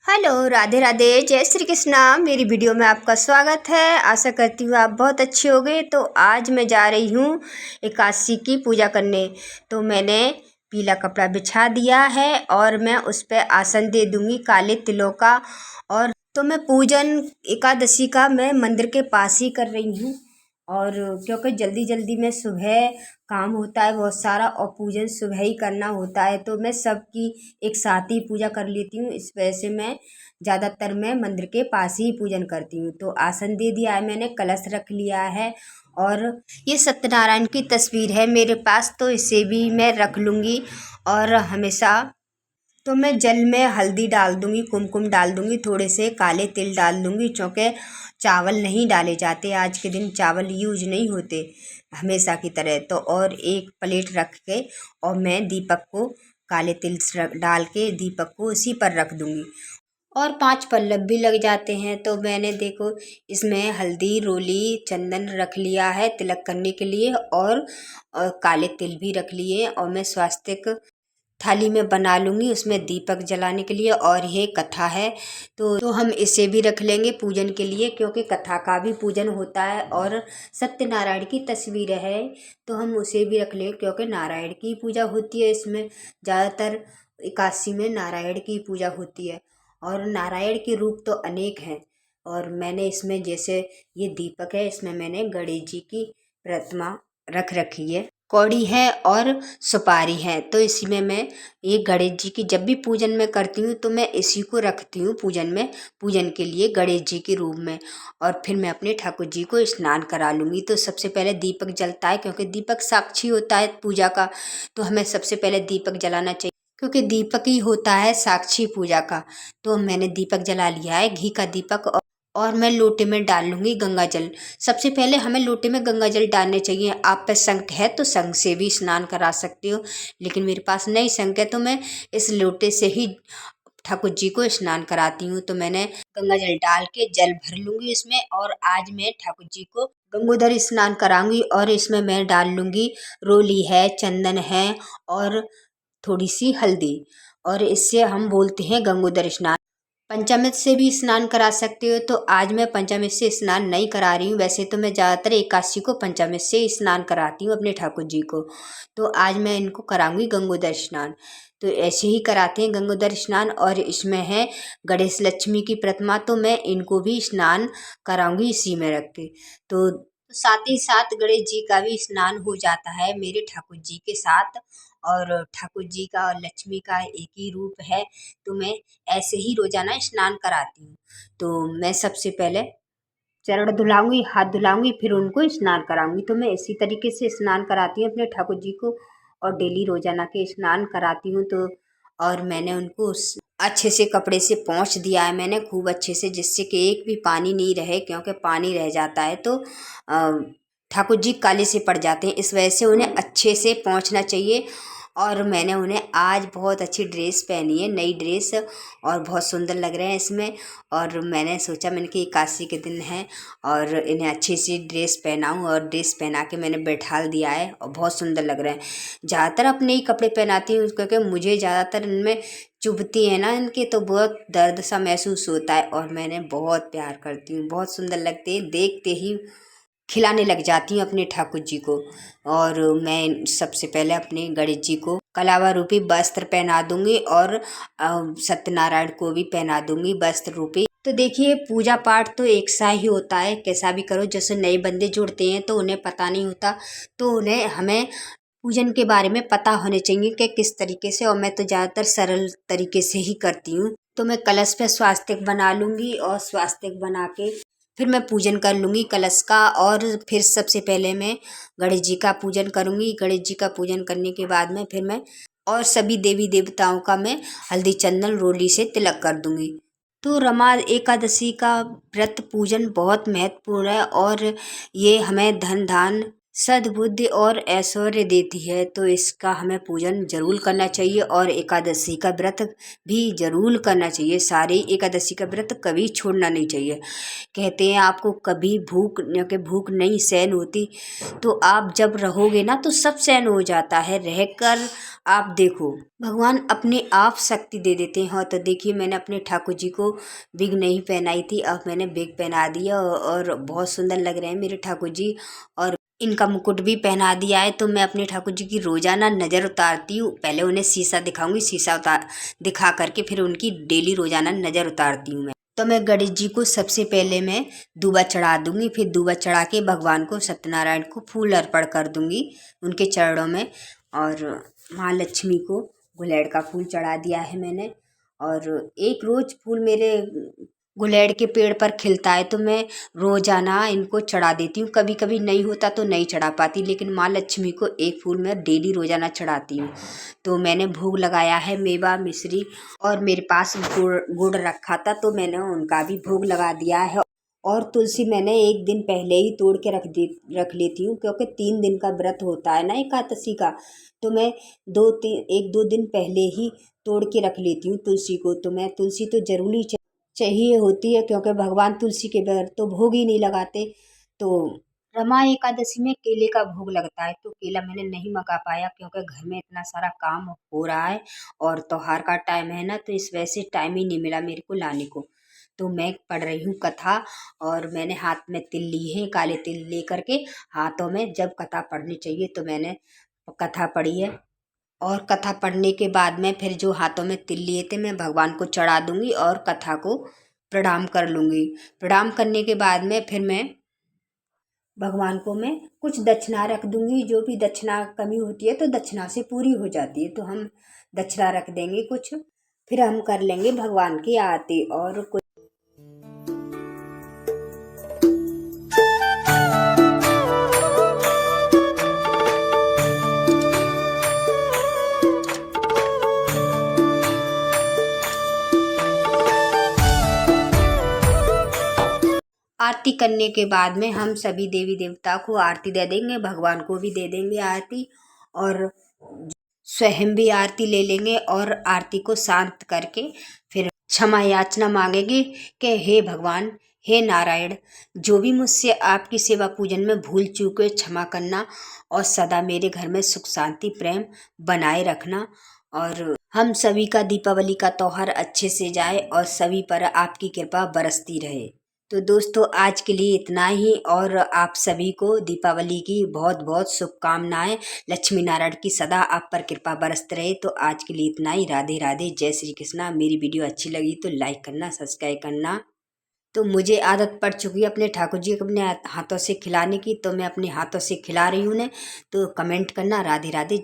Hello, Radhe Radhe, जय श्री कृष्णा। मेरी video में आपका स्वागत है। आशा करती हूँ आप बहुत अच्छे होंगे। तो आज मैं जा रही हूँ एकादशी की पूजा करने। तो मैंने पीला कपड़ा बिछा दिया है और मैं उस पर आसन दे दूँगी काले तिलों का। और तो मैं पूजन एकादशी का मैं मंदिर के पास ही कर रही हूँ। और क्योंकि जल्दी जल्दी में सुबह काम होता है बहुत सारा और पूजन सुबह ही करना होता है, तो मैं सबकी एक साथ ही पूजा कर लेती हूँ। इस वजह से मैं मंदिर के पास ही पूजन करती हूँ। तो आसन दे दिया है मैंने, कलश रख लिया है और ये सत्यनारायण की तस्वीर है मेरे पास, तो इसे भी मैं रख लूँगी। और हमेशा तो मैं जल में हल्दी डाल दूँगी, कुमकुम डाल दूँगी, थोड़े से काले तिल डाल दूँगी, क्योंकि चावल नहीं डाले जाते आज के दिन, चावल यूज नहीं होते हमेशा की तरह। तो और एक प्लेट रख के और मैं दीपक को काले तिल डाल के दीपक को उसी पर रख दूँगी। और 5 पल्लव भी लग जाते हैं। तो मैंने देखो इसमें हल्दी, रोली, चंदन रख लिया है तिलक करने के लिए और काले तिल भी रख लिए और मैं स्वास्तिक थाली में बना लूँगी उसमें दीपक जलाने के लिए। और ये कथा है तो हम इसे भी रख लेंगे पूजन के लिए, क्योंकि कथा का भी पूजन होता है और सत्यनारायण की तस्वीर है तो हम उसे भी रख लेंगे, क्योंकि नारायण की पूजा होती है इसमें। ज़्यादातर एकादशी में नारायण की पूजा होती है और नारायण के रूप तो अनेक हैं। और मैंने इसमें जैसे ये दीपक है, इसमें मैंने गणेश जी की प्रतिमा रख रखी है, कौड़ी है और सुपारी है। तो इसी में मैं ये गणेश जी की जब भी पूजन में करती हूँ तो मैं इसी को रखती हूँ पूजन में, पूजन के लिए गणेश जी के रूप में। और फिर मैं अपने ठाकुर जी को स्नान करा लूँगी। तो सबसे पहले दीपक जलता है, क्योंकि दीपक साक्षी होता है पूजा का, तो हमें सबसे पहले दीपक जलाना चाहिए, क्योंकि दीपक ही होता है साक्षी पूजा का। तो मैंने दीपक जला लिया है, घी का दीपक। और मैं लोटे में डाल लूँगी गंगा जल। सबसे पहले हमें लोटे में गंगा जल डालने चाहिए। आप पे शंख है तो शंख से भी स्नान करा सकते हो, लेकिन मेरे पास नहीं शंख है तो मैं इस लोटे से ही ठाकुर जी को स्नान कराती हूँ। तो मैंने गंगा जल डाल के जल भर लूँगी इसमें। और आज मैं ठाकुर जी को गंगोदर स्नान कराऊंगी और इसमें मैं डाल लूँगी रोली है, चंदन है और थोड़ी सी हल्दी। और इससे हम बोलते हैं गंगोदर स्नान। पंचामृत से भी स्नान करा सकते हो, तो आज मैं पंचामृत से स्नान नहीं करा रही हूँ। वैसे तो मैं ज़्यादातर एकादशी को पंचामृत से स्नान कराती हूँ अपने ठाकुर जी को। तो आज मैं इनको कराऊंगी गंगोदर स्नान। तो ऐसे ही कराते हैं गंगोदर स्नान। और इसमें है गणेश लक्ष्मी की प्रतिमा, तो मैं इनको भी स्नान कराऊंगी इसी में रख के। तो साथ ही साथ गणेश जी का भी स्नान हो जाता है मेरे ठाकुर जी के साथ। और ठाकुर जी का और लक्ष्मी का एक ही रूप है, तो मैं ऐसे ही रोजाना स्नान कराती हूँ। तो मैं सबसे पहले चरण धुलाऊंगी, हाथ धुलाऊंगी, फिर उनको स्नान कराऊंगी। तो मैं इसी तरीके से स्नान कराती हूँ अपने ठाकुर जी को और डेली रोजाना के स्नान कराती हूँ। तो और मैंने उनको अच्छे से कपड़े से पोंछ दिया है मैंने खूब अच्छे से, जिससे कि एक भी पानी नहीं रहे, क्योंकि पानी रह जाता है तो ठाकुर जी काले से पड़ जाते हैं। इस वजह से उन्हें अच्छे से पोंछना चाहिए। और मैंने उन्हें आज बहुत अच्छी ड्रेस पहनी है, नई ड्रेस, और बहुत सुंदर लग रहे हैं इसमें। और मैंने सोचा मैंने कि एकादशी के दिन है और इन्हें अच्छी सी ड्रेस पहनाऊँ, और ड्रेस पहना के मैंने बैठा दिया है और बहुत सुंदर लग रहे हैं। ज़्यादातर अपने ही कपड़े पहनाती हूँ, क्योंकि मुझे ज़्यादातर इनमें चुभती है ना इनके, तो बहुत दर्द सा महसूस होता है। और मैंने बहुत प्यार करती हूँ, बहुत सुंदर लगते हैं, देखते ही खिलाने लग जाती हूँ अपने ठाकुर जी को। और मैं सबसे पहले अपने गणेश जी को कलावा रूपी वस्त्र पहना दूंगी और सत्यनारायण को भी पहना दूंगी वस्त्र रूपी। तो देखिए पूजा पाठ तो एक सा ही होता है, कैसा भी करो। जैसे नए बंदे जुड़ते हैं तो उन्हें पता नहीं होता, तो उन्हें हमें पूजन के बारे में पता होने चाहिए कि किस तरीके से। और मैं तो ज़्यादातर सरल तरीके से ही करती हूँ। तो मैं कलश पे स्वास्तिक बना लूँगी और स्वास्तिक बना के फिर मैं पूजन कर लूँगी कलश का। और फिर सबसे पहले मैं गणेश जी का पूजन करूँगी। गणेश जी का पूजन करने के बाद में फिर मैं और सभी देवी देवताओं का मैं हल्दी चंदन रोली से तिलक कर दूँगी। तो रमा एकादशी का व्रत पूजन बहुत महत्वपूर्ण है और ये हमें धन धान सद्बुद्धि और ऐश्वर्य देती है, तो इसका हमें पूजन जरूर करना चाहिए और एकादशी का व्रत भी जरूर करना चाहिए। सारी एकादशी का व्रत कभी छोड़ना नहीं चाहिए। कहते हैं आपको कभी भूख नहीं सहन होती, तो आप जब रहोगे ना तो सब सहन हो जाता है। रहकर आप देखो, भगवान अपने आप शक्ति दे देते हैं। हाँ, तो देखिए मैंने अपने ठाकुर जी को बिग नहीं पहनाई थी, अब मैंने बिग पहना दिया और बहुत सुंदर लग रहे हैं मेरे ठाकुर जी। और इनका मुकुट भी पहना दिया है। तो मैं अपने ठाकुर जी की रोजाना नज़र उतारती हूँ। पहले उन्हें शीशा दिखाऊंगी, शीशा दिखा करके फिर उनकी डेली रोजाना नज़र उतारती हूँ मैं। तो मैं गणेश जी को सबसे पहले मैं दूबा चढ़ा दूंगी, फिर दूबा चढ़ा के भगवान को सत्यनारायण को फूल अर्पण कर दूंगी उनके चरणों में। और माँ लक्ष्मी को गुलेड़ का फूल चढ़ा दिया है मैंने। और एक रोज फूल मेरे गुलेड़ के पेड़ पर खिलता है, तो मैं रोजाना इनको चढ़ा देती हूँ। कभी कभी नहीं होता तो नहीं चढ़ा पाती, लेकिन माँ लक्ष्मी को एक फूल मैं डेली रोजाना चढ़ाती हूँ। तो मैंने भोग लगाया है मेवा मिश्री, और मेरे पास गुड़ रखा था तो मैंने उनका भी भोग लगा दिया है। और तुलसी मैंने एक दिन पहले ही तोड़ के रख लेती हूँ, क्योंकि 3 दिन का व्रत होता है ना एकादशी का। तो मैं 1-2 दिन पहले ही तोड़ के रख लेती हूँ तुलसी को। तो मैं तुलसी तो जरूरी चाहिए होती है, क्योंकि भगवान तुलसी के बगैर तो भोग ही नहीं लगाते। तो रमा एकादशी में केले का भोग लगता है, तो केला मैंने नहीं मंगा पाया क्योंकि घर में इतना सारा काम हो रहा है और त्योहार का टाइम है ना, तो इस वजह से टाइम ही नहीं मिला मेरे को लाने को। तो मैं पढ़ रही हूँ कथा, और मैंने हाथ में तिल ली है, काले तिल लेकर के हाथों में। जब कथा पढ़नी चाहिए तो मैंने कथा पढ़ी है, और कथा पढ़ने के बाद में फिर जो हाथों में तिल लिए थे मैं भगवान को चढ़ा दूंगी और कथा को प्रणाम कर लूँगी। प्रणाम करने के बाद में फिर मैं भगवान को मैं कुछ दक्षिणा रख दूंगी। जो भी दक्षिणा कमी होती है तो दक्षिणा से पूरी हो जाती है, तो हम दक्षिणा रख देंगे कुछ। फिर हम कर लेंगे भगवान की आरती और कुछ। आरती करने के बाद में हम सभी देवी देवता को आरती दे देंगे, भगवान को भी दे देंगे आरती, और स्वयं भी आरती ले लेंगे। और आरती को शांत करके फिर क्षमा याचना मांगेंगे कि हे भगवान, हे नारायण, जो भी मुझसे आपकी सेवा पूजन में भूल चूक है क्षमा करना, और सदा मेरे घर में सुख शांति प्रेम बनाए रखना, और हम सभी का दीपावली का त्योहार अच्छे से जाए और सभी पर आपकी कृपा बरसती रहे। तो दोस्तों आज के लिए इतना ही, और आप सभी को दीपावली की बहुत बहुत शुभकामनाएं। लक्ष्मी नारायण की सदा आप पर कृपा बरसते रहे। तो आज के लिए इतना ही। राधे राधे, जय श्री कृष्णा। मेरी वीडियो अच्छी लगी तो लाइक करना, सब्सक्राइब करना। तो मुझे आदत पड़ चुकी है अपने ठाकुर जी को अपने हाथों से खिलाने की, तो मैं अपने हाथों से खिला रही हूँ उन्हें। तो कमेंट करना। राधे राधे।